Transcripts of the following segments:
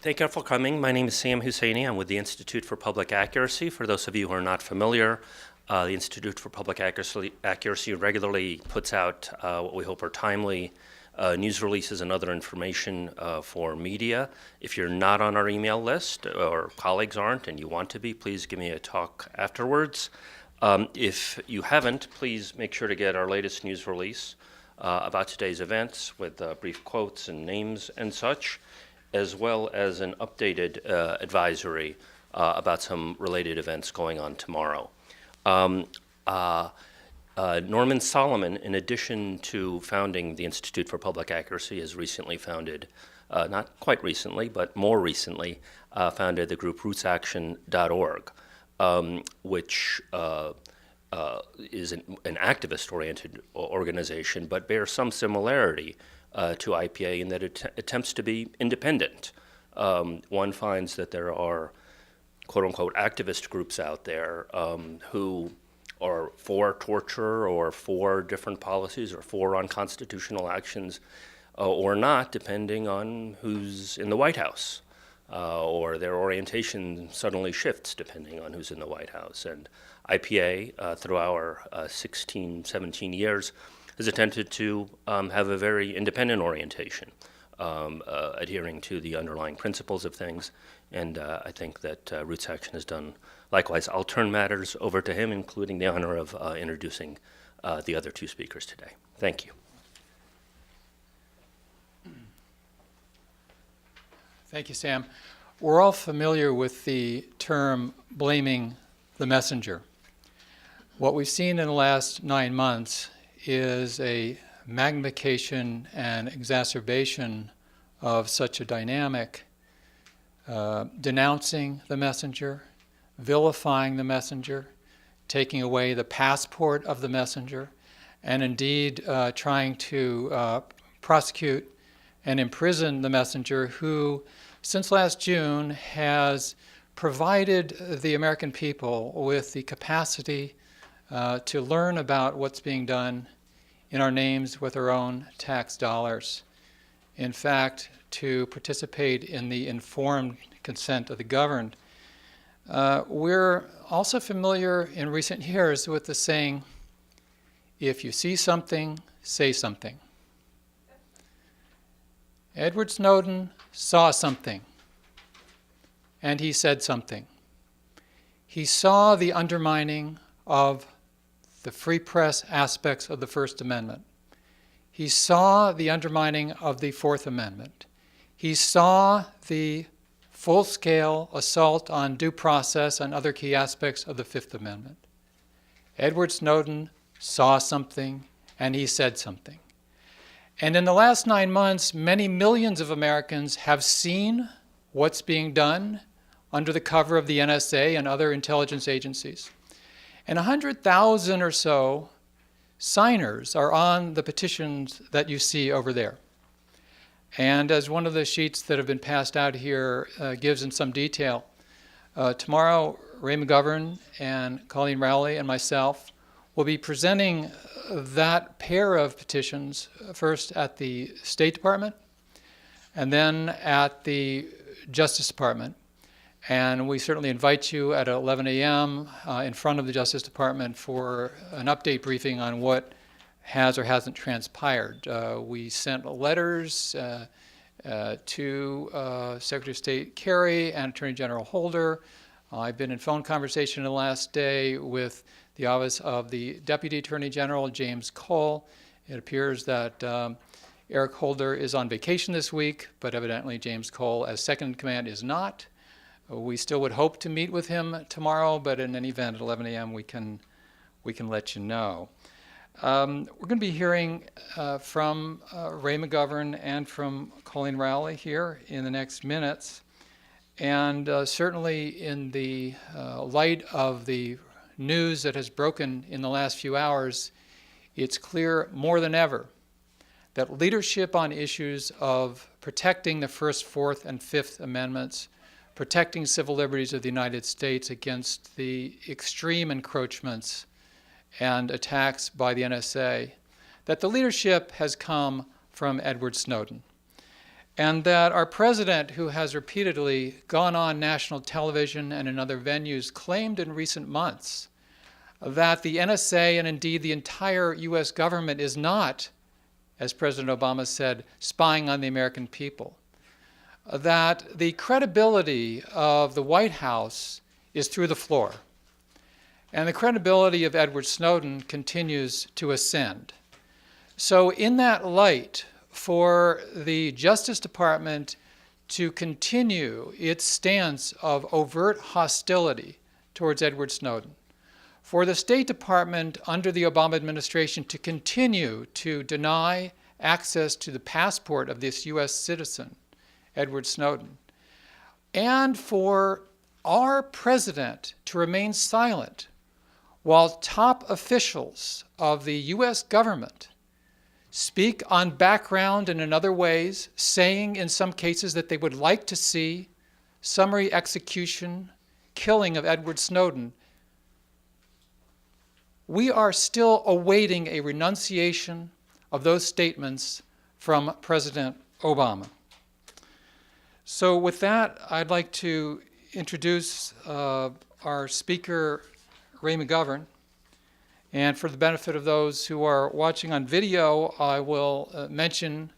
Thank you for coming. My name is Sam Husseini. I'm with the Institute for Public Accuracy. For those of you who are not familiar, the Institute for Public Accuracy regularly puts out what we hope are timely news releases and other information for media. If you're not on our email list or colleagues aren't and you want to be, please give me a talk afterwards. If you haven't, please make sure to get our latest news release about today's events with brief quotes and names and such, as well as an updated advisory about some related events going on tomorrow. Norman Solomon, in addition to founding the Institute for Public Accuracy, has recently founded, not quite recently, but more recently, founded the group rootsaction.org, which is an activist-oriented organization, but bears some similarity to IPA in that it attempts to be independent. One finds that there are quote-unquote activist groups out there who are for torture or for different policies or for unconstitutional actions or not, depending on who's in the White House. Or their orientation suddenly shifts depending on who's in the White House. And IPA, through our 16, 17 years, has attempted to have a very independent orientation, adhering to the underlying principles of things. And I think that Roots Action has done likewise. I'll turn matters over to him, including the honor of introducing the other two speakers today. Thank you. Thank you, Sam. We're all familiar with the term blaming the messenger. What we've seen in the last 9 months is a magnification and exacerbation of such a dynamic, denouncing the messenger, vilifying the messenger, taking away the passport of the messenger, and indeed trying to prosecute and imprison the messenger who, since last June, has provided the American people with the capacity to learn about what's being done in our names with our own tax dollars. In fact, to participate in the informed consent of the governed. We're also familiar in recent years with the saying, if you see something, say something. Edward Snowden saw something, and he said something. He saw the undermining of the free press aspects of the First Amendment. He saw the undermining of the Fourth Amendment. He saw the full-scale assault on due process and other key aspects of the Fifth Amendment. Edward Snowden saw something, and he said something. And in the last 9 months, many millions of Americans have seen what's being done under the cover of the NSA and other intelligence agencies. And 100,000 or so signers are on the petitions that you see over there. And as one of the sheets that have been passed out here gives in some detail, tomorrow Ray McGovern and Coleen Rowley and myself will be presenting that pair of petitions first at the State Department and then at the Justice Department. And we certainly invite you at 11 a.m. In front of the Justice Department for an update briefing on what has or hasn't transpired. We sent letters to Secretary of State Kerry and Attorney General Holder. I've been in phone conversation the last day with the Office of the Deputy Attorney General, James Cole. It appears that Eric Holder is on vacation this week, but evidently James Cole, as second in command, is not. We still would hope to meet with him tomorrow, but in any event, at 11 a.m. we can let you know. We're going to be hearing from Ray McGovern and from Coleen Rowley here in the next minutes. And certainly in the light of the news that has broken in the last few hours, it's clear more than ever that leadership on issues of protecting the First, Fourth, and Fifth Amendments, protecting civil liberties of the United States against the extreme encroachments and attacks by the NSA, that the leadership has come from Edward Snowden. and that our president, who has repeatedly gone on national television and in other venues, claimed in recent months that the NSA and indeed the entire US government is not, as President Obama said, spying on the American people. That the credibility of the White House is through the floor, and the credibility of Edward Snowden continues to ascend. So in that light, for the Justice Department to continue its stance of overt hostility towards Edward Snowden, for the State Department under the Obama administration to continue to deny access to the passport of this US citizen, Edward Snowden, and for our president to remain silent while top officials of the US government speak on background and in other ways, saying in some cases that they would like to see summary execution, killing of Edward Snowden, we are still awaiting a renunciation of those statements from President Obama. So with that, I'd like to introduce our speaker, Ray McGovern. And for the benefit of those who are watching on video, I will mention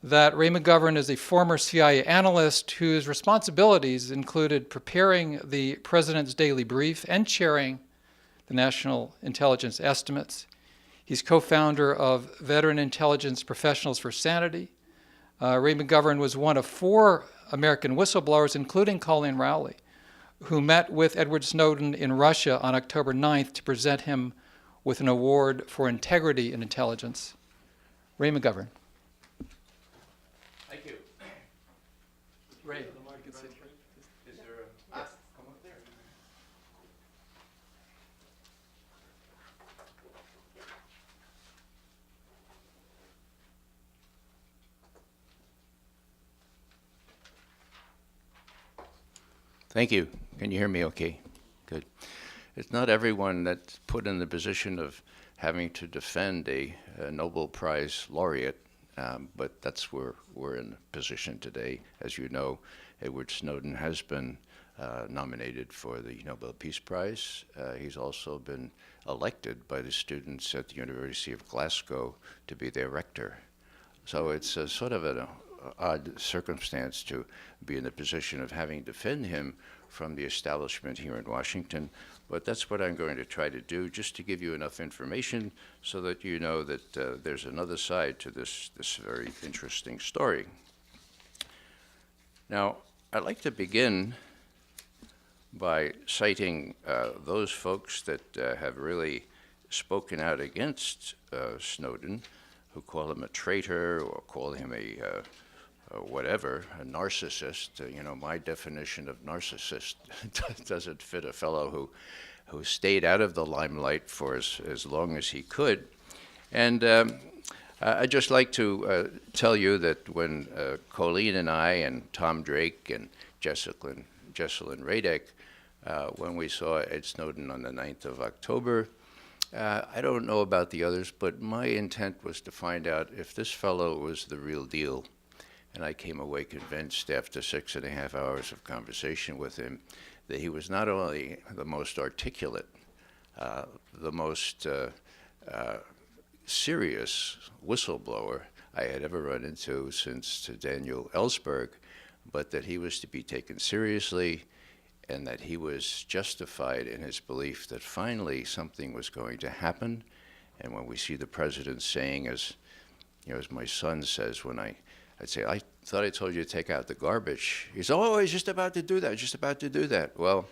that Ray McGovern is a former CIA analyst whose responsibilities included preparing the President's Daily Brief and chairing the National Intelligence Estimates. He's co-founder of Veteran Intelligence Professionals for Sanity. Ray McGovern was one of 4 American whistleblowers, including Coleen Rowley, who met with Edward Snowden in Russia on October 9th to present him with an award for integrity in intelligence. Ray McGovern. Thank you. Ray, Is there a, yes, come up there. Thank you. Can you hear me okay? Good. It's not everyone that's put in the position of having to defend a Nobel Prize laureate, but that's where we're in position today. As you know, Edward Snowden has been nominated for the Nobel Peace Prize. He's also been elected by the students at the University of Glasgow to be their rector. So it's a sort of an odd circumstance to be in the position of having to defend him from the establishment here in Washington. But that's what I'm going to try to do, just to give you enough information so that you know that there's another side to this very interesting story. Now, I'd like to begin by citing those folks that have really spoken out against Snowden, who call him a traitor or call him a whatever, a narcissist. You know, my definition of narcissist doesn't fit a fellow who stayed out of the limelight for as long as he could. And I'd just like to tell you that when Coleen and I and Tom Drake and Jesselyn Radek, when we saw Ed Snowden on the 9th of October, I don't know about the others, but my intent was to find out if this fellow was the real deal. And I came away convinced after 6.5 hours of conversation with him that he was not only the most articulate, the most serious whistleblower I had ever run into since Daniel Ellsberg, but that he was to be taken seriously and that he was justified in his belief that finally something was going to happen. And when we see the president saying, as my son says when I'd say, I thought I told you to take out the garbage. He's, oh, he's just about to do that, just about to do that. Well,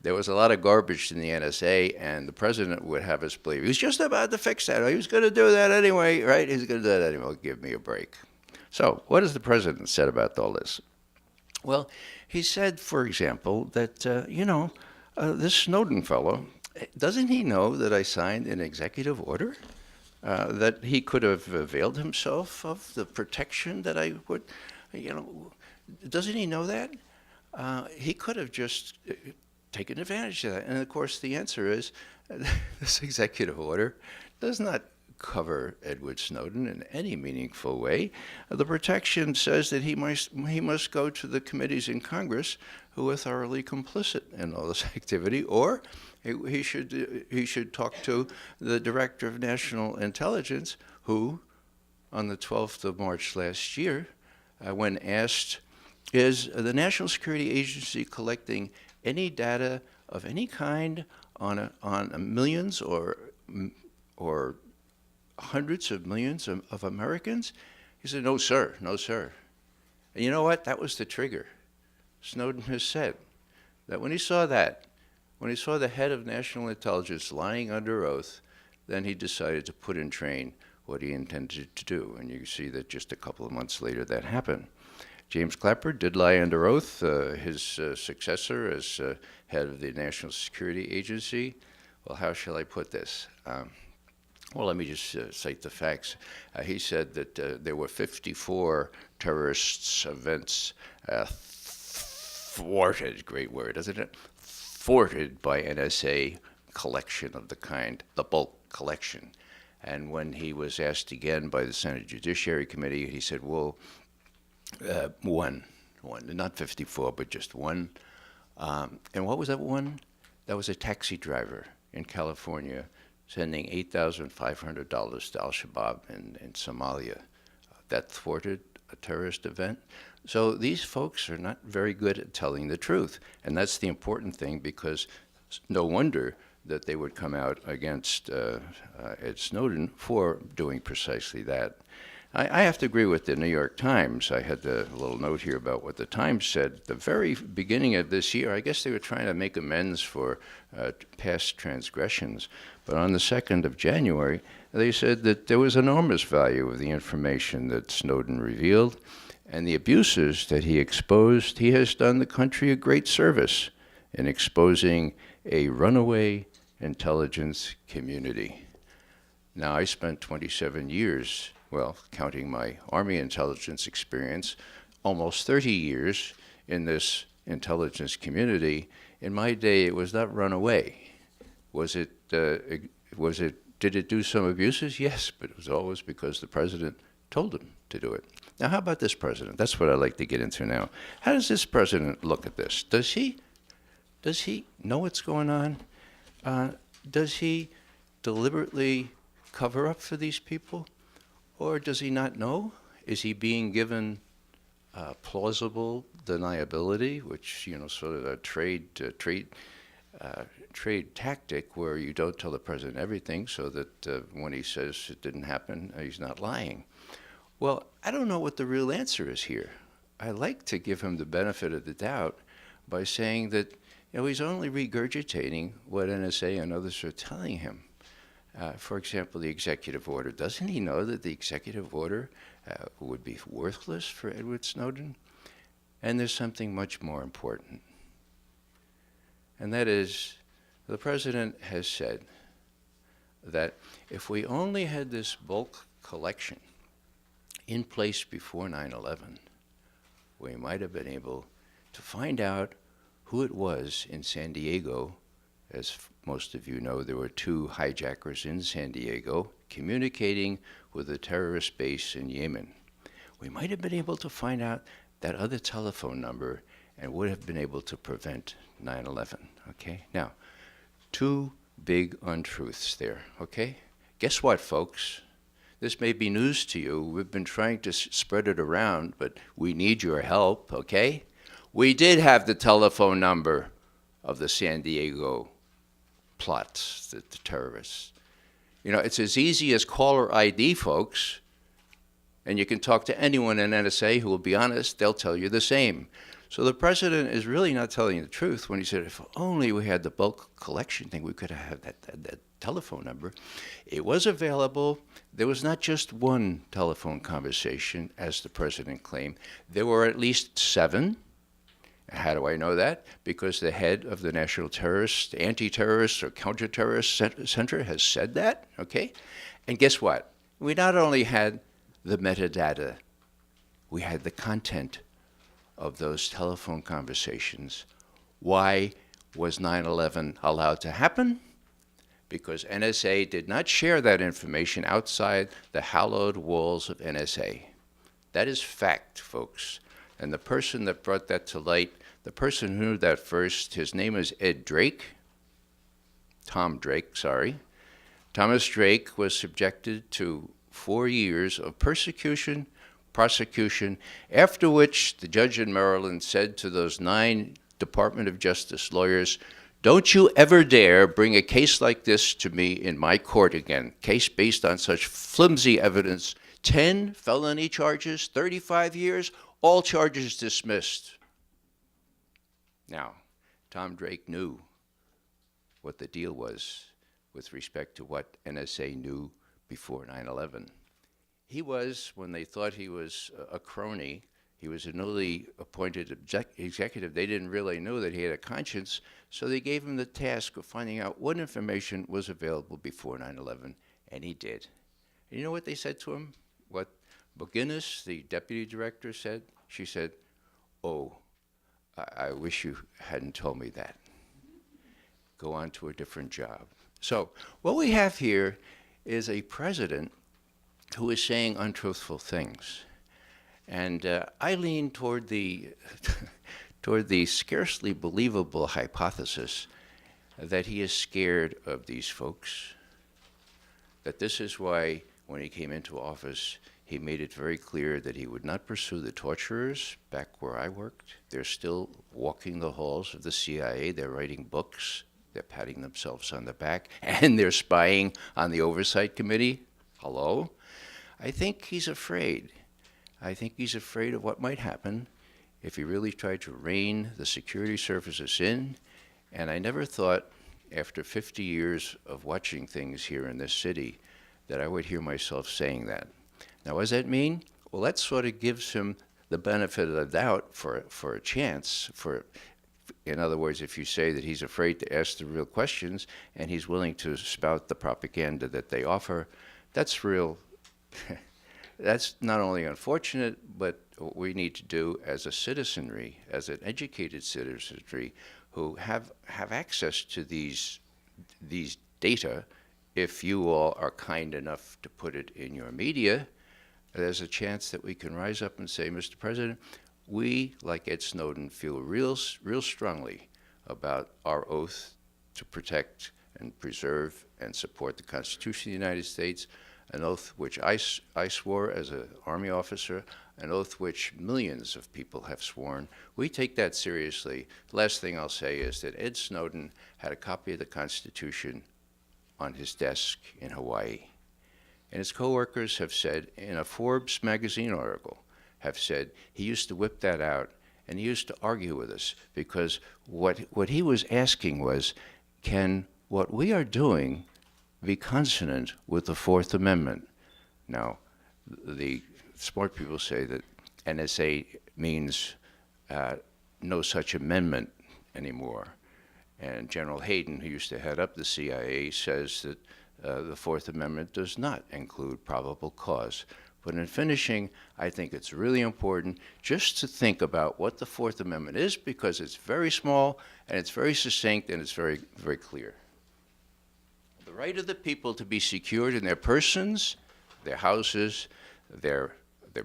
there was a lot of garbage in the NSA, and the president would have us believe, he's just about to fix that. He was going to do that anyway, right? He's going to do that anyway. Give me a break. So what has the president said about all this? Well, he said, for example, that, this Snowden fellow, doesn't he know that I signed an executive order? That he could have availed himself of the protection that I would, doesn't he know that? He could have just taken advantage of that. And of course, the answer is this executive order does not cover Edward Snowden in any meaningful way. The protection says that he must go to the committees in Congress who are thoroughly complicit in all this activity, or he should talk to the Director of National Intelligence, who, on the 12th of March last year, when asked, is the National Security Agency collecting any data of any kind on millions or hundreds of millions of Americans? He said, no, sir, no, sir. And you know what? That was the trigger. Snowden has said that when he saw the head of national intelligence lying under oath, then he decided to put in train what he intended to do. And you see that just a couple of months later that happened. James Clapper did lie under oath. His successor as head of the National Security Agency, well, how shall I put this? Well, let me just cite the facts. He said that there were 54 terrorist events thwarted, great word, isn't it? Thwarted by NSA collection of the kind, the bulk collection. And when he was asked again by the Senate Judiciary Committee, he said, well, one, not 54, but just one. And what was that one? That was a taxi driver in California sending $8,500 to Al-Shabaab in Somalia. That thwarted a terrorist event. So these folks are not very good at telling the truth. And that's the important thing, because no wonder that they would come out against Ed Snowden for doing precisely that. I have to agree with the New York Times. I had a little note here about what the Times said. At the very beginning of this year, I guess they were trying to make amends for past transgressions. But on the 2nd of January, they said that there was enormous value of the information that Snowden revealed, and the abuses that he exposed. He has done the country a great service in exposing a runaway intelligence community. Now, I spent 27 years, well, counting my Army intelligence experience, almost 30 years in this intelligence community. In my day, it was not runaway. Did it do some abuses? Yes, but it was always because the president told him to do it. Now, how about this president? That's what I'd like to get into now. How does this president look at this? Does he know what's going on? Does he deliberately cover up for these people? Or does he not know? Is he being given plausible deniability, which, sort of a trade tactic where you don't tell the president everything so that when he says it didn't happen, he's not lying? Well, I don't know what the real answer is here. I like to give him the benefit of the doubt by saying that he's only regurgitating what NSA and others are telling him. For example, the executive order. Doesn't he know that the executive order would be worthless for Edward Snowden? And there's something much more important. And that is, the president has said that if we only had this bulk collection in place before 9/11, we might have been able to find out who it was in San Diego. As most of you know, there were 2 hijackers in San Diego communicating with a terrorist base in Yemen. We might have been able to find out that other telephone number and would have been able to prevent 9/11, okay? Now, 2 big untruths there, okay? Guess what, folks? This may be news to you. We've been trying to spread it around, but we need your help, okay? We did have the telephone number of the San Diego plots, the terrorists. It's as easy as caller ID, folks. And you can talk to anyone in NSA who will be honest. They'll tell you the same. So the president is really not telling the truth when he said, if only we had the bulk collection thing, we could have had that telephone number. It was available. There was not just one telephone conversation, as the president claimed. There were at least 7. How do I know that? Because the head of the National Anti-Terrorist or Counterterrorist Center has said that, okay? And guess what? We not only had the metadata, we had the content of those telephone conversations. Why was 9/11 allowed to happen? because NSA did not share that information outside the hallowed walls of NSA. That is fact, folks. And the person that brought that to light, the person who knew that first, his name is Tom Drake, sorry. Thomas Drake was subjected to 4 years of persecution, prosecution, after which the judge in Maryland said to those 9 Department of Justice lawyers, "Don't you ever dare bring a case like this to me in my court again. Case based on such flimsy evidence, 10 felony charges, 35 years, all charges dismissed." Now, Tom Drake knew what the deal was with respect to what NSA knew before 9/11. He was, when they thought he was a crony, he was a newly appointed executive, they didn't really know that he had a conscience, so they gave him the task of finding out what information was available before 9/11, and he did. And you know what they said to him? What McGinnis, the deputy director, said? She said, "Oh, I wish you hadn't told me that. Go on to a different job." So what we have here is a president who is saying untruthful things. And I lean toward the, toward the scarcely believable hypothesis that he is scared of these folks, that this is why when he came into office, he made it very clear that he would not pursue the torturers back where I worked. They're still walking the halls of the CIA. They're writing books. They're patting themselves on the back. And they're spying on the Oversight Committee. Hello? I think he's afraid. I think he's afraid of what might happen if he really tried to rein the security services in. And I never thought, after 50 years of watching things here in this city, that I would hear myself saying that. Now, what does that mean? Well, that sort of gives him the benefit of the doubt for a chance. In other words, if you say that he's afraid to ask the real questions and he's willing to spout the propaganda that they offer, that's real. That's not only unfortunate, but what we need to do as a citizenry, as an educated citizenry, who have access to these data. If you all are kind enough to put it in your media, there's a chance that we can rise up and say, "Mr. President, we, like Ed Snowden, feel real strongly about our oath to protect and preserve and support the Constitution of the United States, an oath which I swore as an Army officer, an oath which millions of people have sworn. We take that seriously." The last thing I'll say is that Ed Snowden had a copy of the Constitution on his desk in Hawaii. And his coworkers have said, in a Forbes magazine article, have said he used to whip that out and he used to argue with us because what he was asking was, can what we are doing be consonant with the Fourth Amendment? Now, the smart people say that NSA means no such amendment anymore. And General Hayden, who used to head up the CIA, says that the Fourth Amendment does not include probable cause. But in finishing, I think it's really important just to think about what the Fourth Amendment is, because it's very small and it's very succinct and it's very, very clear. The right of the people to be secured in their persons, their houses, their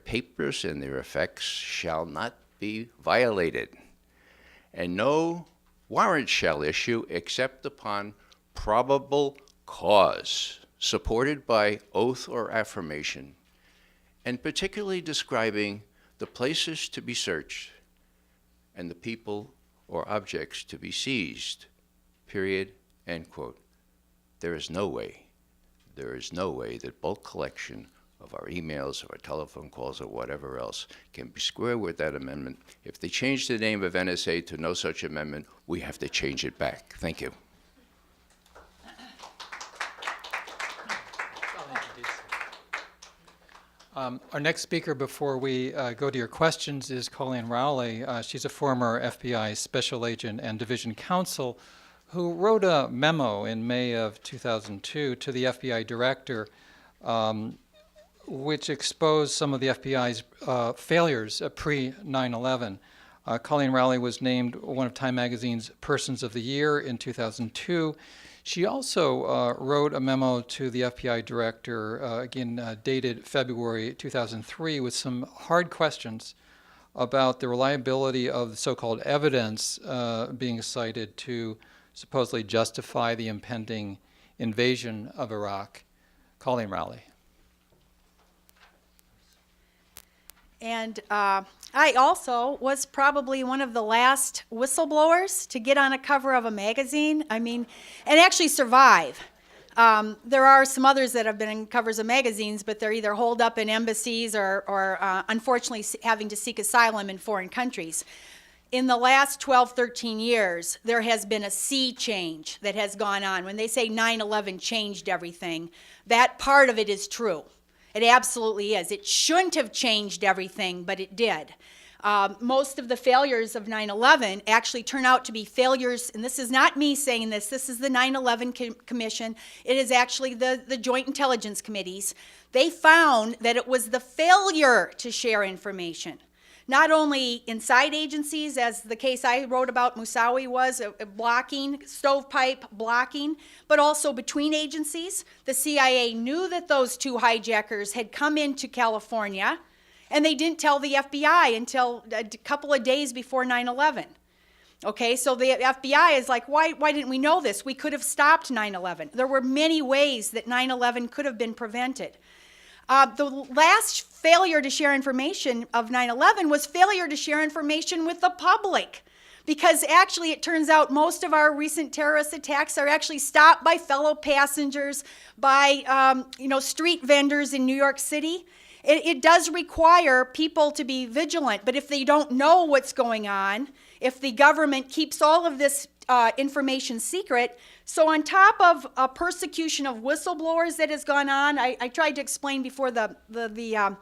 papers, and their effects shall not be violated. And no warrant shall issue except upon probable cause, supported by oath or affirmation, and particularly describing the places to be searched and the people or objects to be seized, period, end quote. There is no way that bulk collection of our emails, of our telephone calls, or whatever else can be square with that amendment. If they change the name of NSA to no such amendment, we have to change it back. Thank you. Our next speaker before we go to your questions is Coleen Rowley. She's a former FBI special agent and division counsel who wrote a memo in May of 2002 to the FBI director which exposed some of the FBI's failures pre-9/11. Coleen Rowley was named one of Time Magazine's Persons of the Year in 2002. She also wrote a memo to the FBI director, again dated February 2003, with some hard questions about the reliability of the so-called evidence being cited to supposedly justify the impending invasion of Iraq. Coleen Rowley. And I also was probably one of the last whistleblowers to get on a cover of a magazine. I mean, and actually survive. There are some others that have been in covers of magazines, but they're either holed up in embassies or unfortunately having to seek asylum in foreign countries. In the last 12, 13 years, there has been a sea change that has gone on. When they say 9/11 changed everything, that part of it is true. It absolutely is. It shouldn't have changed everything, but it did. Most of the failures of 9/11 actually turn out to be failures, and this is not me saying this is the 9/11 Commission. It is actually the Joint Intelligence Committees. They found that it was the failure to share information, not only inside agencies, as the case I wrote about Moussaoui was, blocking, stovepipe blocking, but also between agencies. The CIA knew that those two hijackers had come into California, and they didn't tell the FBI until a couple of days before 9/11. Okay, so the FBI is like, why didn't we know this? We could have stopped 9/11. There were many ways that 9/11 could have been prevented. The last failure to share information of 9/11 was failure to share information with the public, because actually it turns out most of our recent terrorist attacks are actually stopped by fellow passengers, by street vendors in New York City. It does require people to be vigilant, but if they don't know what's going on, if the government keeps all of this information secret. So on top of a persecution of whistleblowers that has gone on, I tried to explain before the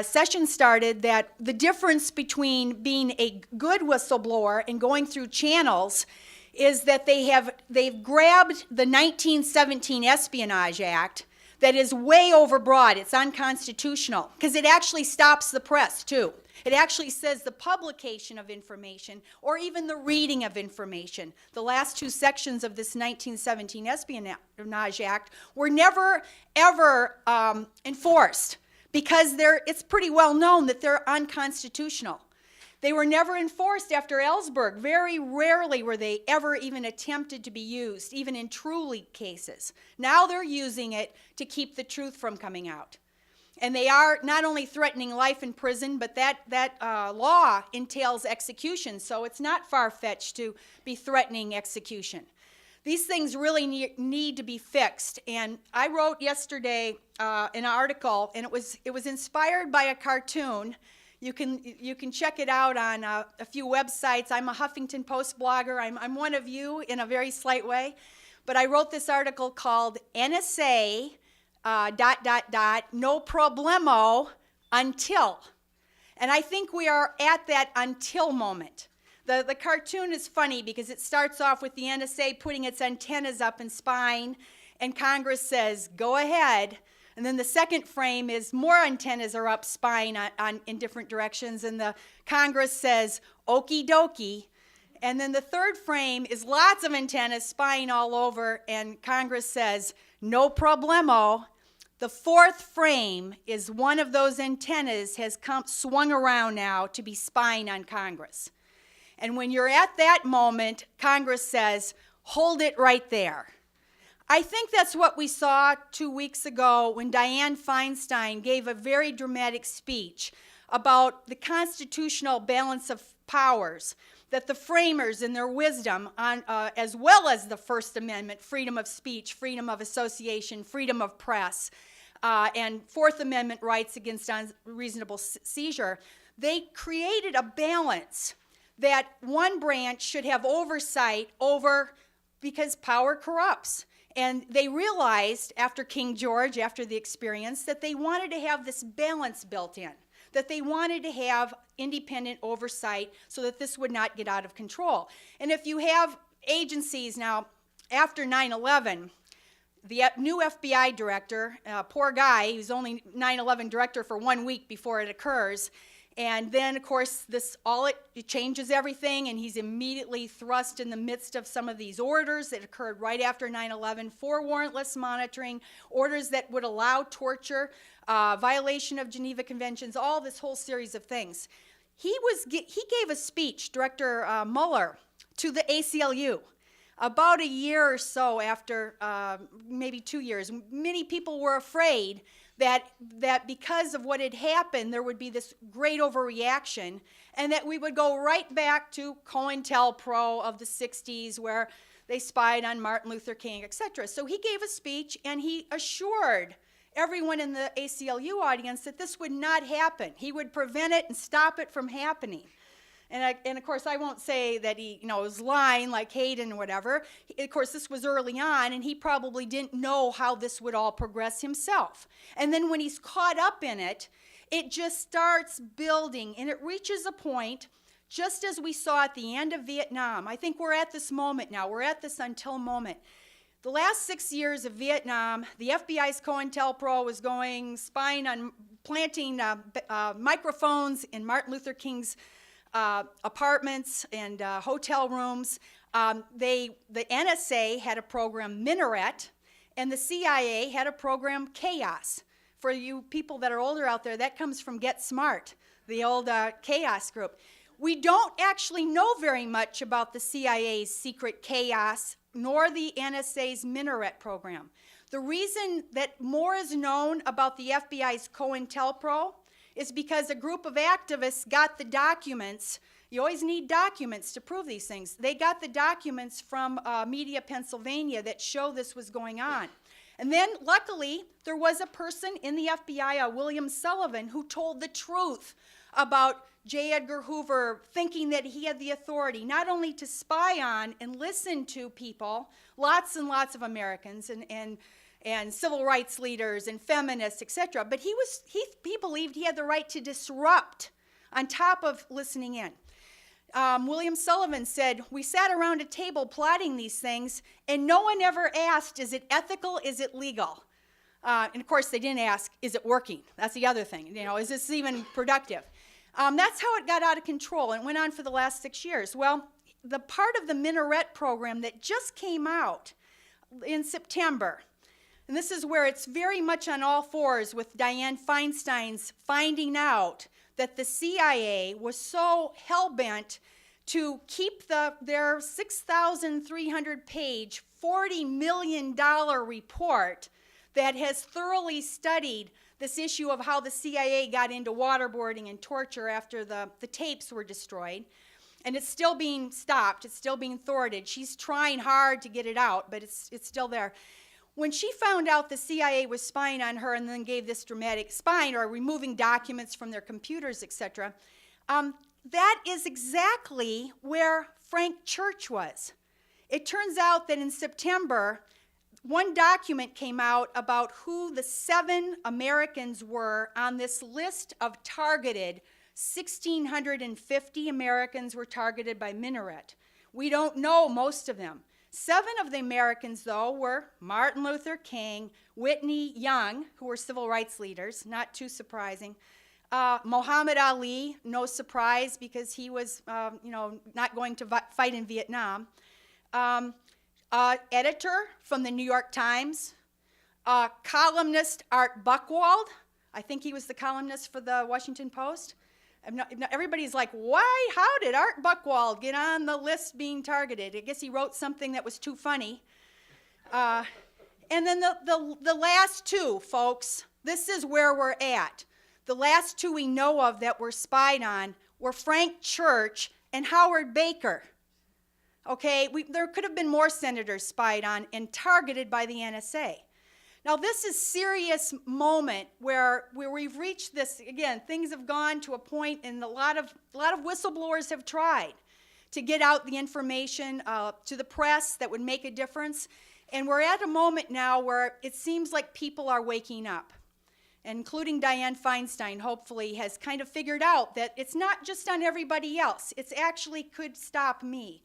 session started that the difference between being a good whistleblower and going through channels is that they've grabbed the 1917 Espionage Act that is way overbroad. It's unconstitutional because it actually stops the press too. It actually says the publication of information or even the reading of information. The last two sections of this 1917 Espionage Act were never, ever enforced because it's pretty well known that they're unconstitutional. They were never enforced after Ellsberg. Very rarely were they ever even attempted to be used, even in true leak cases. Now they're using it to keep the truth from coming out. And they are not only threatening life in prison, but that law entails execution, so it's not far-fetched to be threatening execution. These things really need to be fixed. And I wrote yesterday an article, and it was inspired by a cartoon. You can check it out on a few websites. I'm a Huffington Post blogger. I'm one of you in a very slight way. But I wrote this article called NSA ... no problemo until. And I think we are at that until moment. The cartoon is funny because it starts off with the NSA putting its antennas up and spying, and Congress says, go ahead. And then the second frame is more antennas are up spying in different directions, and the Congress says, okie dokie. And then the third frame is lots of antennas spying all over, and Congress says, no problemo. The fourth frame is one of those antennas has swung around now to be spying on Congress. And when you're at that moment, Congress says, hold it right there. I think that's what we saw 2 weeks ago when Dianne Feinstein gave a very dramatic speech about the constitutional balance of powers, that the framers in their wisdom, as well as the First Amendment, freedom of speech, freedom of association, freedom of press, and Fourth Amendment rights against unreasonable seizure, they created a balance that one branch should have oversight over because power corrupts. And they realized after King George, after the experience, that they wanted to have this balance built in, that they wanted to have independent oversight so that this would not get out of control. And if you have agencies now, after 9/11, the new FBI director, poor guy, he was only 9/11 director for 1 week before it occurs, And then, of course, it changes everything, and he's immediately thrust in the midst of some of these orders that occurred right after 9/11 for warrantless monitoring, orders that would allow torture, violation of Geneva Conventions, all this whole series of things. He gave a speech, Director Mueller, to the ACLU about a year or so after, maybe 2 years. Many people were afraid that because of what had happened, there would be this great overreaction, and that we would go right back to COINTELPRO of the 60s, where they spied on Martin Luther King, etc. So he gave a speech, and he assured everyone in the ACLU audience that this would not happen. He would prevent it and stop it from happening. And of course, I won't say that he was lying like Hayden or whatever. Of course, this was early on, and he probably didn't know how this would all progress himself. And then when he's caught up in it, it just starts building, and it reaches a point, just as we saw at the end of Vietnam. I think we're at this moment now. We're at this until moment. The last 6 years of Vietnam, the FBI's COINTELPRO was spying on, planting microphones in Martin Luther King's apartments and hotel rooms. The NSA had a program, Minaret, and the CIA had a program, Chaos. For you people that are older out there, that comes from Get Smart, the old Chaos group. We don't actually know very much about the CIA's secret Chaos, nor the NSA's Minaret program. The reason that more is known about the FBI's COINTELPRO is because a group of activists got the documents. You always need documents to prove these things. They got the documents from Media, Pennsylvania that show this was going on. And then, luckily, there was a person in the FBI, William Sullivan, who told the truth about J. Edgar Hoover thinking that he had the authority not only to spy on and listen to people, lots and lots of Americans and civil rights leaders and feminists, etc. But he believed he had the right to disrupt on top of listening in. William Sullivan said, we sat around a table plotting these things, and no one ever asked, is it ethical, is it legal? And of course, they didn't ask, is it working? That's the other thing. Is this even productive? That's how it got out of control, and went on for the last 6 years. Well, the part of the Minaret program that just came out in September, and this is where it's very much on all fours with Dianne Feinstein's finding out that the CIA was so hell-bent to keep their 6,300-page, $40 million report that has thoroughly studied this issue of how the CIA got into waterboarding and torture after the tapes were destroyed. And it's still being stopped. It's still being thwarted. She's trying hard to get it out, but it's still there. When she found out the CIA was spying on her and then gave this dramatic spying or removing documents from their computers, etc., that is exactly where Frank Church was. It turns out that in September, one document came out about who the 7 Americans were on this list of targeted. 1,650 Americans were targeted by Minaret. We don't know most of them. 7 of the Americans, though, were Martin Luther King, Whitney Young, who were civil rights leaders, not too surprising, Muhammad Ali, no surprise because he was, not going to fight in Vietnam, editor from the New York Times, columnist Art Buchwald. I think he was the columnist for the Washington Post. Everybody's like, why? How did Art Buchwald get on the list being targeted? I guess he wrote something that was too funny. And then the last 2, folks, this is where we're at. The last 2 we know of that were spied on were Frank Church and Howard Baker. Okay, there could have been more senators spied on and targeted by the NSA. Now, this is a serious moment where we've reached this, again, things have gone to a point, and a lot of whistleblowers have tried to get out the information to the press that would make a difference. And we're at a moment now where it seems like people are waking up, including Dianne Feinstein, hopefully, has kind of figured out that it's not just on everybody else. It's actually could stop me.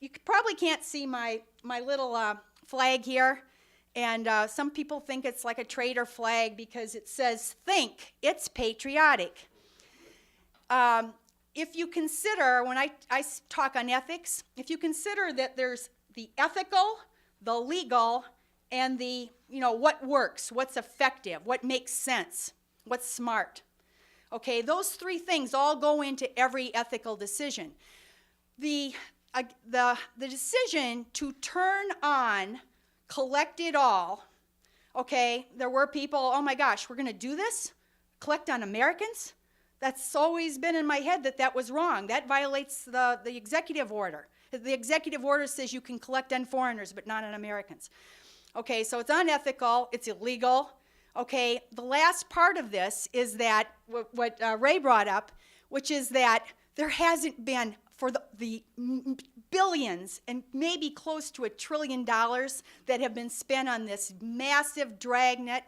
You probably can't see my little flag here. And some people think it's like a traitor flag because it says, think, it's patriotic. If you consider, when I talk on ethics, if you consider that there's the ethical, the legal, and the, what works, what's effective, what makes sense, what's smart. Okay, those three things all go into every ethical decision. The decision to turn on, collect it all, okay, there were people, oh my gosh, we're going to do this? Collect on Americans? That's always been in my head that was wrong. That violates the executive order. The executive order says you can collect on foreigners, but not on Americans. Okay, so it's unethical, it's illegal. Okay, the last part of this is that what Ray brought up, which is that there hasn't been, for the billions and maybe close to $1 trillion that have been spent on this massive dragnet,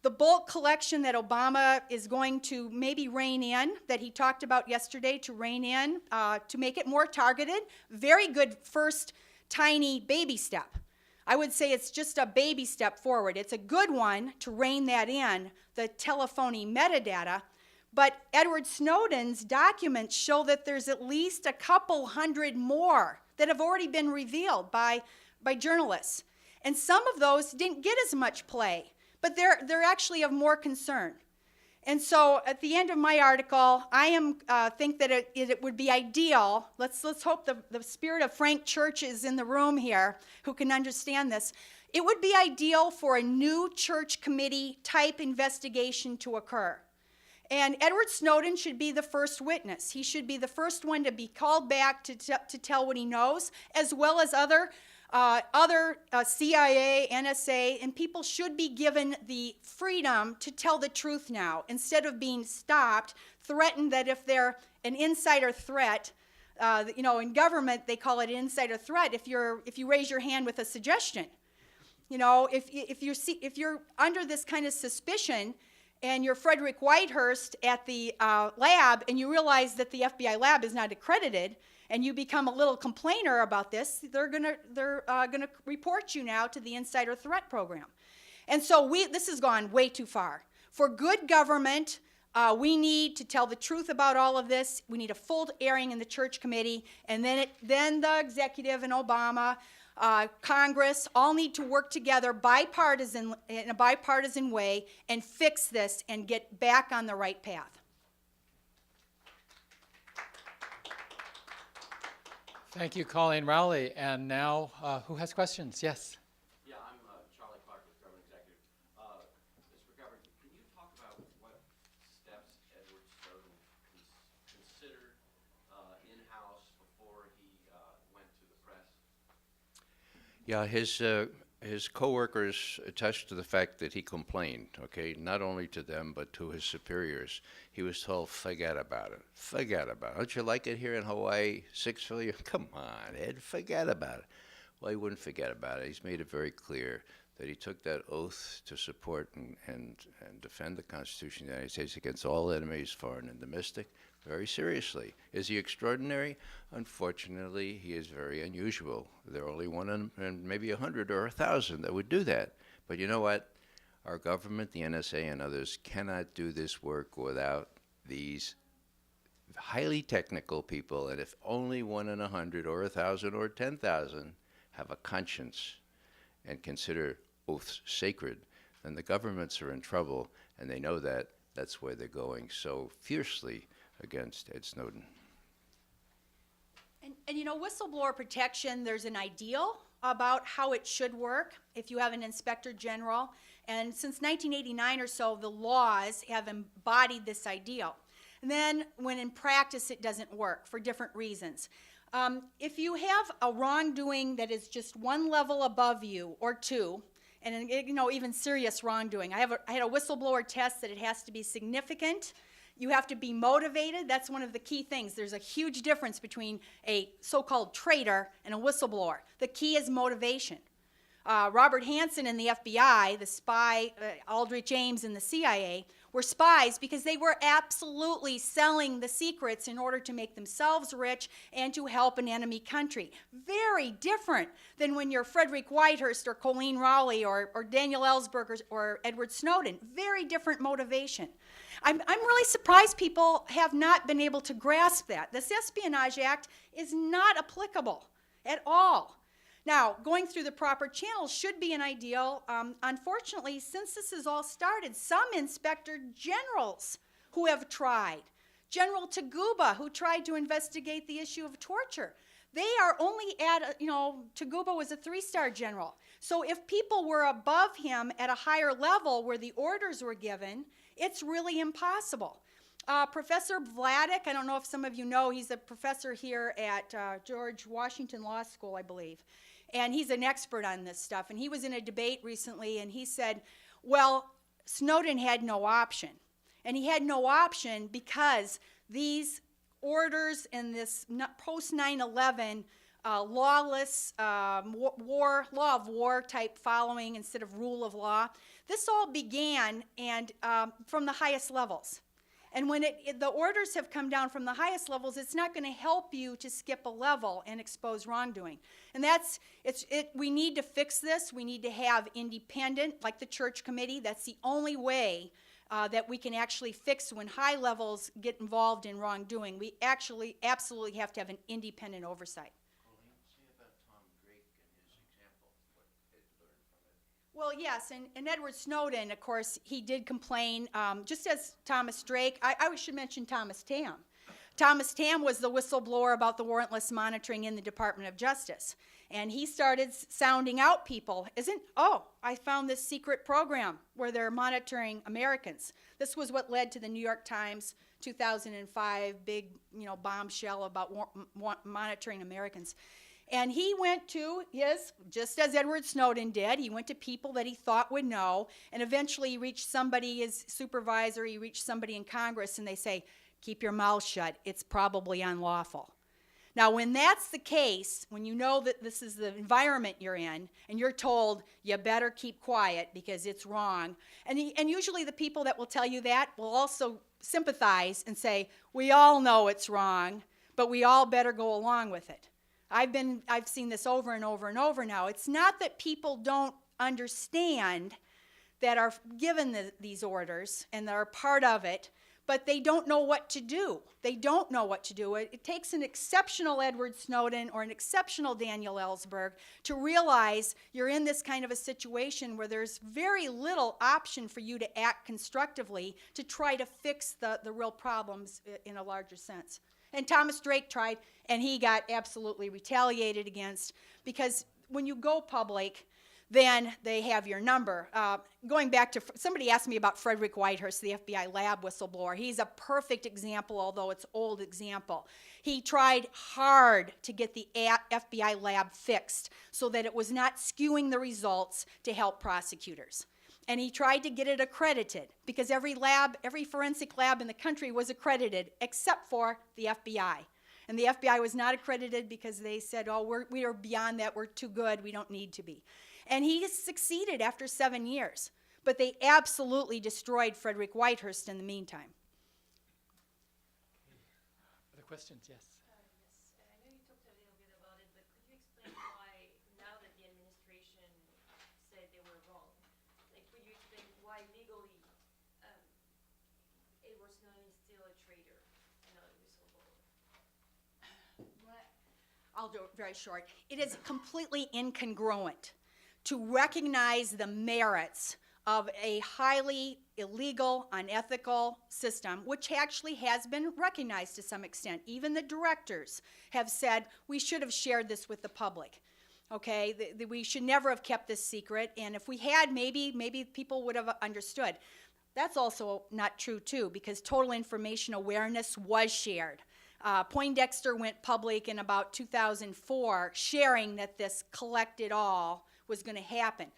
the bulk collection that Obama is going to maybe rein in, that he talked about yesterday, to rein in, to make it more targeted. Very good first tiny baby step. I would say it's just a baby step forward. It's a good one to rein that in, the telephony metadata. But Edward Snowden's documents show that there's at least a couple hundred more that have already been revealed by journalists. And some of those didn't get as much play, but they're actually of more concern. And so at the end of my article, I think that it would be ideal, let's hope the spirit of Frank Church is in the room here who can understand this. It would be ideal for a new church committee type investigation to occur. And Edward Snowden should be the first witness. He should be the first one to be called back to tell what he knows, as well as other CIA, NSA, and people should be given the freedom to tell the truth now, instead of being stopped, threatened that if they're an insider threat, in government they call it an insider threat if you raise your hand with a suggestion. If you're under this kind of suspicion, and you're Frederick Whitehurst at the lab, and you realize that the FBI lab is not accredited, and you become a little complainer about this, they're gonna report you now to the Insider Threat Program. And so this has gone way too far. For good government, we need to tell the truth about all of this. We need a full airing in the church committee, and then the executive and Obama, Congress all need to work together in a bipartisan way and fix this and get back on the right path. Thank you, Coleen Rowley. And now, who has questions? Yes. Yeah, I'm Charlie Clark with Government Executive. Mr. McGovern, can you talk about what steps Edward Snowden considered in-house before he went to the press? Yeah, his coworkers attest to the fact that he complained, okay, not only to them, but to his superiors. He was told, forget about it. Forget about it. Don't you like it here in Hawaii? $6 million? Come on, Ed, forget about it. Well, he wouldn't forget about it. He's made it very clear that he took that oath to support and defend the Constitution of the United States against all enemies, foreign and domestic, very seriously. Is he extraordinary? Unfortunately, he is very unusual. There are only one and maybe 100 or 1,000 that would do that. But you know what? Our government, the NSA and others, cannot do this work without these highly technical people. And if only 1 in 100 or 1,000 or 10,000 have a conscience and consider oaths sacred, then the governments are in trouble, and they know that. That's why they're going so fiercely against Ed Snowden. And whistleblower protection, there's an ideal about how it should work if you have an inspector general. And since 1989 or so, the laws have embodied this ideal. And then when in practice it doesn't work for different reasons. If you have a wrongdoing that is just one level above you or two, and even serious wrongdoing. I had a whistleblower test that it has to be significant. You have to be motivated. That's one of the key things. There's a huge difference between a so-called traitor and a whistleblower. The key is motivation. Robert Hansen and the FBI, the spy, Aldrich Ames and the CIA, were spies because they were absolutely selling the secrets in order to make themselves rich and to help an enemy country. Very different than when you're Frederick Whitehurst or Coleen Rowley or Daniel Ellsberg or Edward Snowden. Very different motivation. I'm really surprised people have not been able to grasp that. This Espionage Act is not applicable at all. Now, going through the proper channels should be an ideal. Unfortunately, since this has all started, some inspector generals who have tried, General Taguba, who tried to investigate the issue of torture, they are only at, Taguba was a 3-star general. So if people were above him at a higher level where the orders were given, it's really impossible. Professor Vladeck, I don't know if some of you know, he's a professor here at George Washington Law School, I believe. And he's an expert on this stuff. And he was in a debate recently, and he said, well, Snowden had no option. And he had no option because these orders and this post-9/11 lawless law of war type following instead of rule of law, this all began and from the highest levels. And when the orders have come down from the highest levels, it's not going to help you to skip a level and expose wrongdoing. And we need to fix this. We need to have independent, like the church committee. That's the only way that we can actually fix when high levels get involved in wrongdoing. We actually absolutely have to have an independent oversight. Well, yes, and Edward Snowden, of course, he did complain, just as Thomas Drake. I should mention Thomas Tam. Thomas Tam was the whistleblower about the warrantless monitoring in the Department of Justice. And he started sounding out people. I found this secret program where they're monitoring Americans. This was what led to the New York Times 2005 big, bombshell about monitoring Americans. And he went to just as Edward Snowden did, he went to people that he thought would know, and eventually he reached somebody, his supervisor, he reached somebody in Congress, and they say, keep your mouth shut, it's probably unlawful. Now, when that's the case, when you know that this is the environment you're in, and you're told you better keep quiet because it's wrong, and usually the people that will tell you that will also sympathize and say, we all know it's wrong, but we all better go along with it. I've seen this over and over and over now. It's not that people don't understand that are given these orders and that are part of it, but they don't know what to do. They don't know what to do. It takes an exceptional Edward Snowden or an exceptional Daniel Ellsberg to realize you're in this kind of a situation where there's very little option for you to act constructively to try to fix the real problems in a larger sense. And Thomas Drake tried, and he got absolutely retaliated against, because when you go public, then they have your number. Going back to, somebody asked me about Frederick Whitehurst, the FBI lab whistleblower. He's a perfect example, although it's old example. He tried hard to get the FBI lab fixed so that it was not skewing the results to help prosecutors. And he tried to get it accredited because every forensic lab in the country was accredited except for the FBI. And the FBI was not accredited because they said, we are beyond that, we're too good, we don't need to be. And he succeeded after 7 years. But they absolutely destroyed Frederick Whitehurst in the meantime. Other questions? Yes. Yes, I know you talked a little bit about it, but could you explain why, now that the administration said they were wrong, could you explain why legally Edward Snowden is still a traitor and not a whistleblower? I'll do it very short. It is completely incongruent to recognize the merits of a highly illegal, unethical system, which actually has been recognized to some extent. Even the directors have said, we should have shared this with the public. Okay, we should never have kept this secret, and if we had, maybe people would have understood. That's also not true, too, because total information awareness was shared. Poindexter went public in about 2004, sharing that this collect it all was going to happen.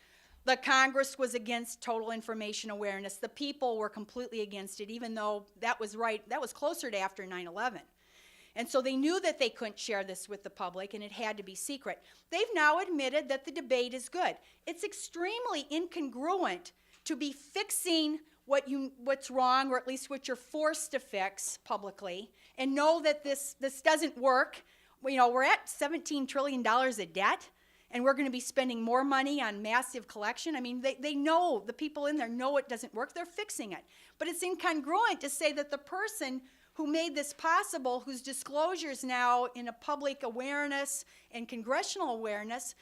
The Congress was against total information awareness. The people were completely against it, even though that was right. That was closer to after 9/11. And so they knew that they couldn't share this with the public and it had to be secret. They've now admitted that the debate is good. It's extremely incongruent to be fixing what's wrong, or at least what you're forced to fix publicly, and know that this doesn't work. You know, we're at $17 trillion of debt, and we're going to be spending more money on massive collection. I mean, they know, the people in there know it doesn't work. They're fixing it. But it's incongruent to say that the person who made this possible, whose disclosures now in a public awareness and congressional awareness,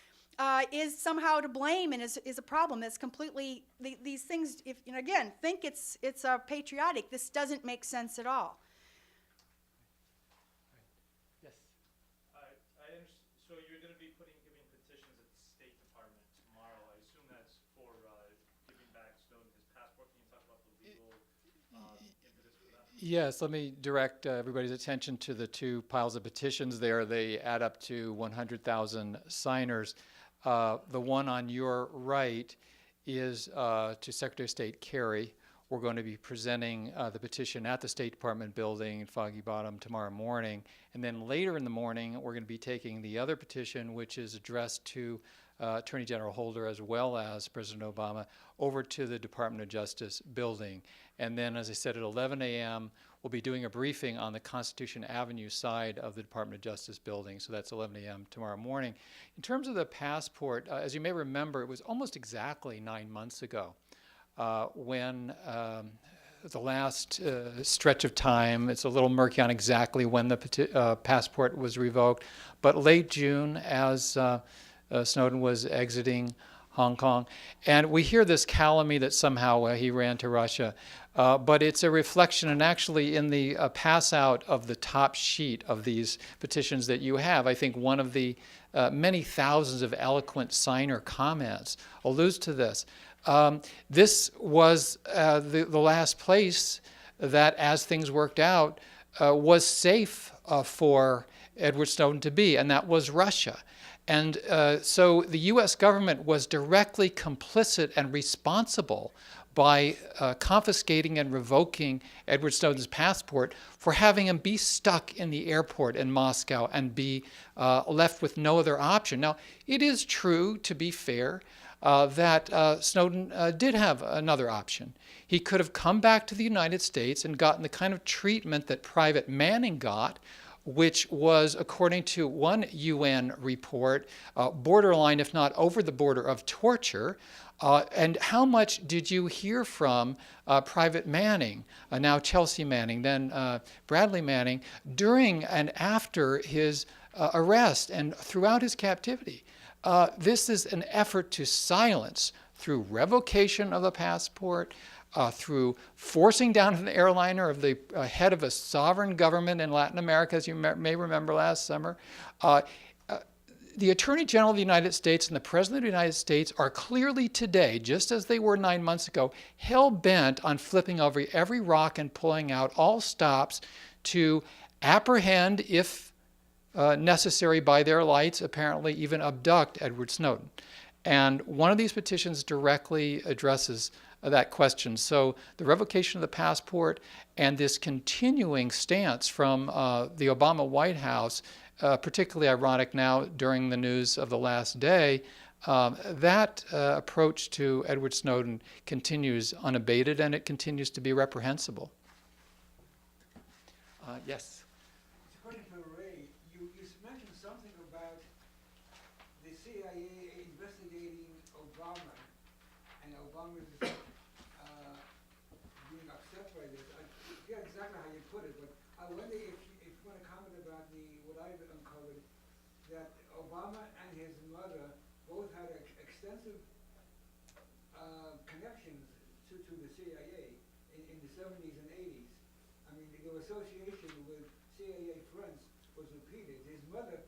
is somehow to blame and is a problem. That's completely, these things, if, you know, again, think it's patriotic. This doesn't make sense at all. Yes. So you're going to be giving petitions at the State Department tomorrow. I assume that's for giving back Snowden his passport. Can you talk about the legal impetus for that? Yes, let me direct everybody's attention to the two piles of petitions there. They add up to 100,000 signers. The one on your right is to Secretary of State Kerry. We're going to be presenting the petition at the State Department building in Foggy Bottom tomorrow morning. And then later in the morning, we're going to be taking the other petition, which is addressed to Attorney General Holder as well as President Obama, over to the Department of Justice building. And then, as I said, at 11 a.m., we'll be doing a briefing on the Constitution Avenue side of the Department of Justice building. So that's 11 a.m. tomorrow morning. In terms of the passport, as you may remember, it was almost exactly 9 months ago when the last stretch of time, it's a little murky on exactly when the passport was revoked, but late June as Snowden was exiting Hong Kong. And we hear this calumny that somehow he ran to Russia, but it's a reflection, and actually in the pass out of the top sheet of these petitions that you have, I think one of the many thousands of eloquent signer comments alludes to this. This was the last place that, as things worked out, was safe for Edward Snowden to be, and that was Russia. And so the U.S. government was directly complicit and responsible by confiscating and revoking Edward Snowden's passport for having him be stuck in the airport in Moscow and be left with no other option. Now, it is true, to be fair, that Snowden did have another option. He could have come back to the United States and gotten the kind of treatment that Private Manning got, which was, according to one UN report, borderline, if not over the border of torture. And how much did you hear from Private Manning, now Chelsea Manning, then Bradley Manning, during and after his arrest and throughout his captivity? This is an effort to silence, through revocation of the passport, through forcing down an airliner of the head of a sovereign government in Latin America, as you may remember last summer. The Attorney General of the United States and the President of the United States are clearly today, just as they were 9 months ago, hell-bent on flipping over every rock and pulling out all stops to apprehend, if necessary by their lights, apparently even abduct Edward Snowden. And one of these petitions directly addresses that question. So the revocation of the passport and this continuing stance from the Obama White House, particularly ironic now during the news of the last day, that approach to Edward Snowden continues unabated, and it continues to be reprehensible. Yes? According to Ray, you mentioned something about the CIA investigating Obama, and Obama is being upset by this. I forget exactly how you put it, but I wonder if you want to comment about what I've uncovered, that Obama and his mother both had extensive connections to the CIA in the 70s and 80s. I mean, their association with CIA friends was repeated. His mother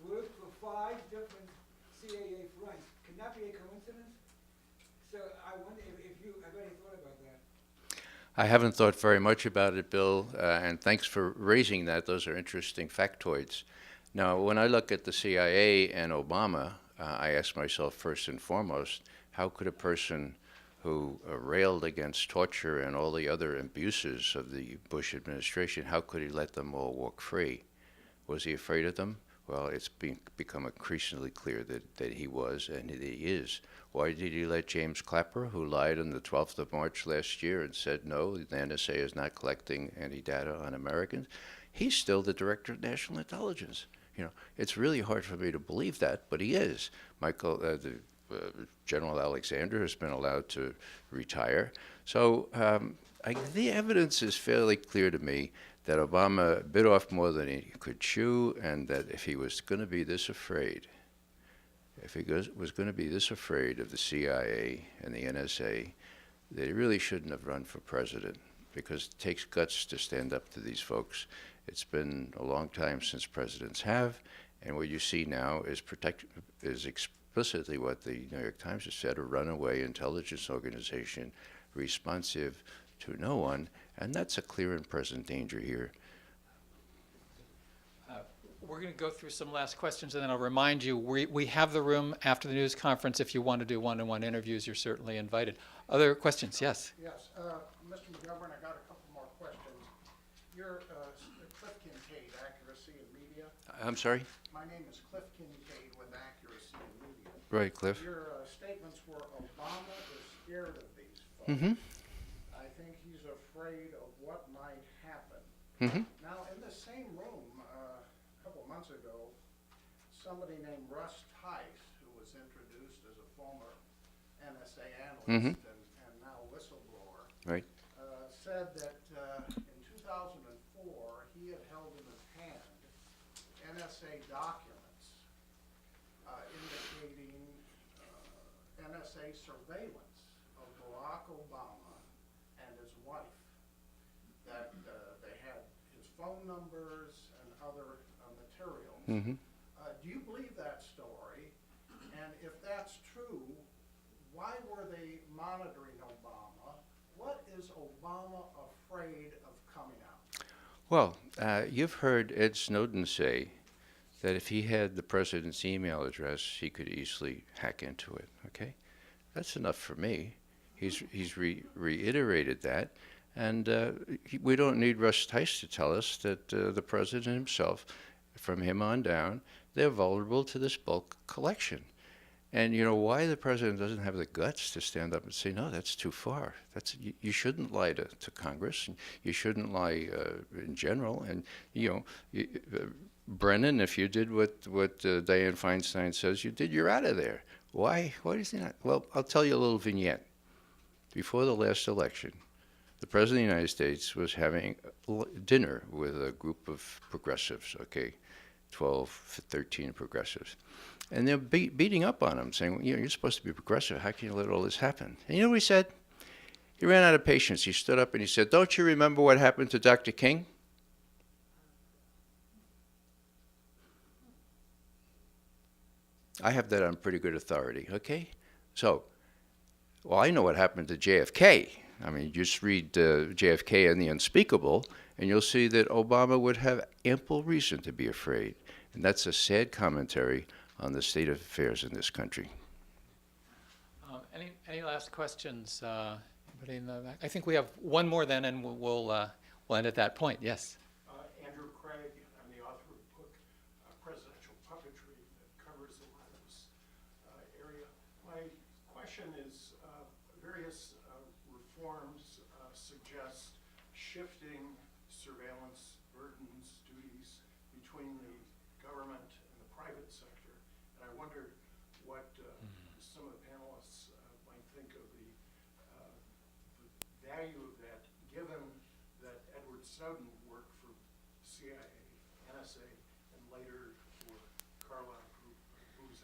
worked for 5 different CIA fronts. Can that be a coincidence? So I wonder if you have any thought about that. I haven't thought very much about it, Bill, and thanks for raising that. Those are interesting factoids. Now, when I look at the CIA and Obama, I ask myself first and foremost, how could a person who railed against torture and all the other abuses of the Bush administration, how could he let them all walk free? Was he afraid of them? Well, it's become increasingly clear that he was and that he is. Why did he let James Clapper, who lied on the 12th of March last year and said, no, the NSA is not collecting any data on Americans? He's still the Director of National Intelligence. It's really hard for me to believe that, but he is. General Alexander has been allowed to retire. So the evidence is fairly clear to me that Obama bit off more than he could chew, and that if he was going to be this afraid, was going to be this afraid of the CIA and the NSA, that he really shouldn't have run for president, because it takes guts to stand up to these folks. It's been a long time since presidents have, and what you see now is explicitly what the New York Times has said, a runaway intelligence organization responsive to no one, and that's a clear and present danger here. We're going to go through some last questions, and then I'll remind you, we have the room after the news conference. If you want to do one-on-one interviews, you're certainly invited. Other questions? Yes. Yes, Mr. McGovern, I got a couple more questions. You're Cliff Kincaid, Accuracy in Media. I'm sorry? My name is Cliff Kincaid with Accuracy in Media. Right, Cliff. Your statements were Obama is scared of these folks. Mm-hmm. I think he's afraid of what might happen. Mm-hmm. Now, in the same room a couple months ago, somebody named Russ Tice, who was introduced as a former NSA analyst and now whistleblower, Right. said that in 2004 he had held in his hand NSA documents indicating NSA surveillance of Barack Obama and his wife, that they had his phone numbers and other materials. Mm-hmm. Do you believe that story? And if that's true, why were they monitoring Obama? What is Obama afraid of coming out? Well, you've heard Ed Snowden say that if he had the president's email address, he could easily hack into it. Okay, that's enough for me. He's reiterated that, and we don't need Russ Tice to tell us that the president himself, from him on down, they're vulnerable to this bulk collection. And you know why the president doesn't have the guts to stand up and say, no, that's too far. You shouldn't lie to Congress, and you shouldn't lie in general. And Brennan, if you did what Dianne Feinstein says you did, you're out of there. Why does he not? Well, I'll tell you a little vignette. Before the last election, the president of the United States was having dinner with a group of progressives, 12, 13 progressives. And they're beating up on him, saying, you're supposed to be progressive. How can you let all this happen? And you know what he said? He ran out of patience. He stood up and he said, don't you remember what happened to Dr. King? I have that on pretty good authority, okay? So, well, I know what happened to JFK. I mean, just read JFK and the Unspeakable, and you'll see that Obama would have ample reason to be afraid. And that's a sad commentary on the state of affairs in this country. Any last questions? Anybody in the back? I think we have one more then, and we'll end at that point. Yes. Andrew Craig, I'm the author of the book Presidential Puppetry that covers a lot of this area. My question is, various reforms suggest shifting surveillance burdens, duties between the government and the private sector. And I wondered what some of the panelists might think of the value of that, given that Edward Snowden worked for CIA, NSA, and later for Carlyle Group, Booz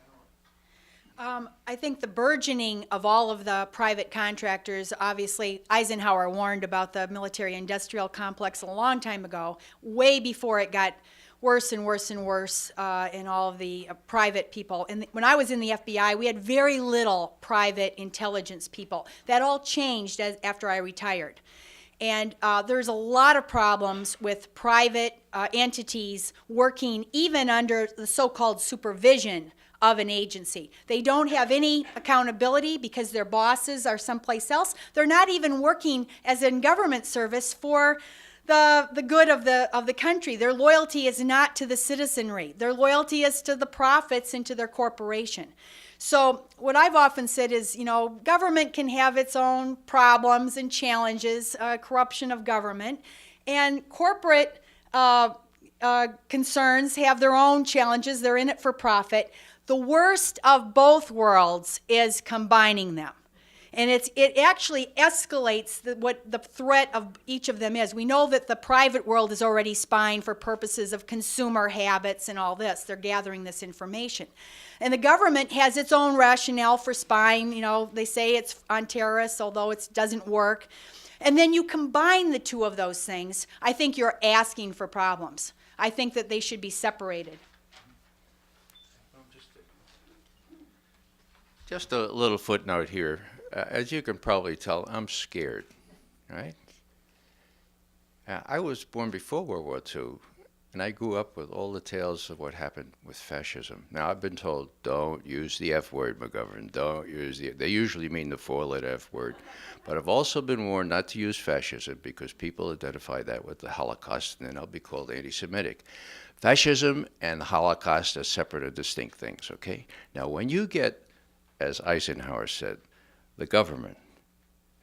Allen. I think the burgeoning of all of the private contractors, obviously Eisenhower warned about the military-industrial complex a long time ago, way before it got worse and worse and worse in all of the private people. And when I was in the FBI, we had very little private intelligence people. That all changed after I retired. And there's a lot of problems with private entities working even under the so-called supervision of an agency. They don't have any accountability because their bosses are someplace else. They're not even working as in government service for the good of the country. Their loyalty is not to the citizenry. Their loyalty is to the profits and to their corporation. So what I've often said is, government can have its own problems and challenges, corruption of government, and corporate concerns have their own challenges. They're in it for profit. The worst of both worlds is combining them. And it actually escalates what the threat of each of them is. We know that the private world is already spying for purposes of consumer habits and all this. They're gathering this information. And the government has its own rationale for spying. They say it's on terrorists, although it doesn't work. And then you combine the two of those things, I think you're asking for problems. I think that they should be separated. Just a little footnote here. As you can probably tell, I'm scared, right? I was born before World War II, and I grew up with all the tales of what happened with fascism. Now, I've been told, don't use the F word, McGovern. Don't use they usually mean the four-letter F word. But I've also been warned not to use fascism because people identify that with the Holocaust, and then I'll be called anti-Semitic. Fascism and the Holocaust are separate and distinct things, okay? Now, when you get, as Eisenhower said, the government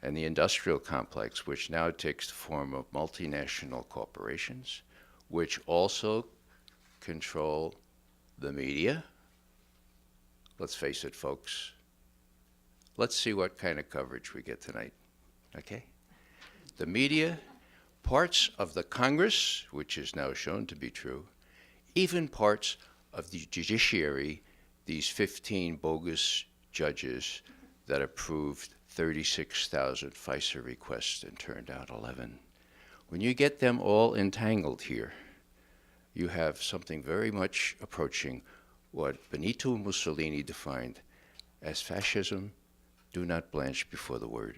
and the industrial complex, which now takes the form of multinational corporations, which also control the media. Let's face it, folks. Let's see what kind of coverage we get tonight, okay? The media, parts of the Congress, which is now shown to be true, even parts of the judiciary, these 15 bogus judges that approved 36,000 FISA requests and turned out 11. When you get them all entangled here, you have something very much approaching what Benito Mussolini defined as fascism. Do not blanch before the word.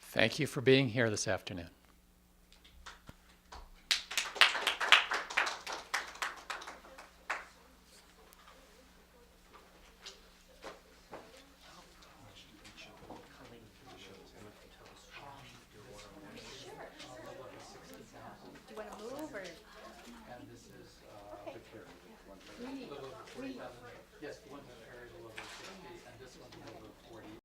Thank you for being here this afternoon.